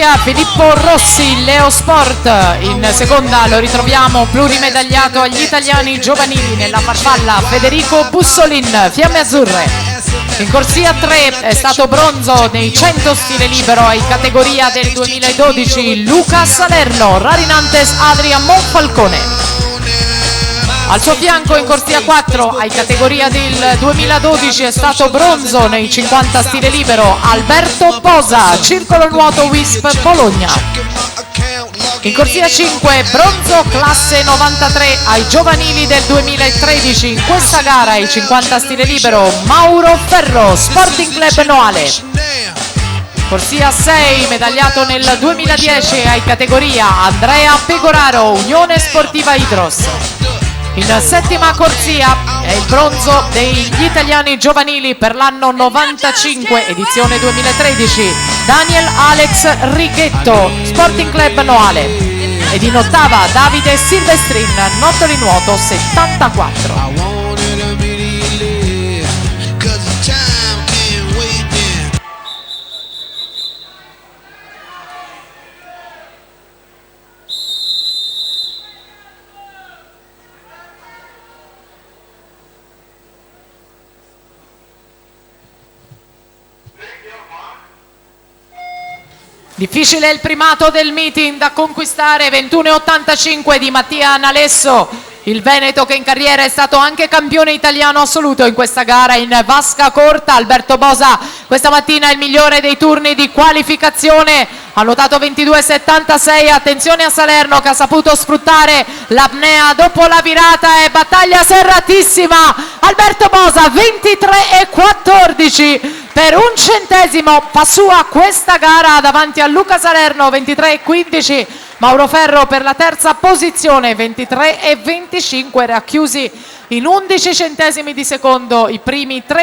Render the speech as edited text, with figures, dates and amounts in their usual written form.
corsia Filippo Rossi, Leo Sport. In seconda lo ritroviamo plurimedagliato agli italiani giovanili nella farfalla Federico Bussolin, Fiamme Azzurre. In corsia 3 è stato bronzo nei 100 stile libero ai categoria del 2012 Luca Salerno, Rarinantes Adrian Monfalcone. Al suo fianco in corsia 4 ai categoria del 2012 è stato bronzo nei 50 stile libero Alberto Posa, Circolo Nuoto Wisp Bologna. In corsia 5 bronzo classe 93 ai giovanili del 2013 in questa gara ai 50 stile libero Mauro Ferro, Sporting Club Noale. Corsia 6 medagliato nel 2010 ai categoria Andrea Pegoraro, Unione Sportiva Idros. In settima corsia è il bronzo degli italiani giovanili per l'anno 95 edizione 2013 Daniel Alex Righetto, Sporting Club Noale. Ed in ottava Davide Silvestrin, Nottoli Nuoto 74. Difficile il primato del meeting da conquistare, 21,85 di Mattia Nalesso, il veneto che in carriera è stato anche campione italiano assoluto in questa gara in vasca corta. Alberto Posa questa mattina è il migliore dei turni di qualificazione, ha notato 22,76, attenzione a Salerno che ha saputo sfruttare l'apnea dopo la virata e battaglia serratissima. Alberto Posa 23,14. Per un centesimo fa sua questa gara davanti a Luca Salerno 23,15, Mauro Ferro per la terza posizione 23,25, racchiusi in 11 centesimi di secondo i primi tre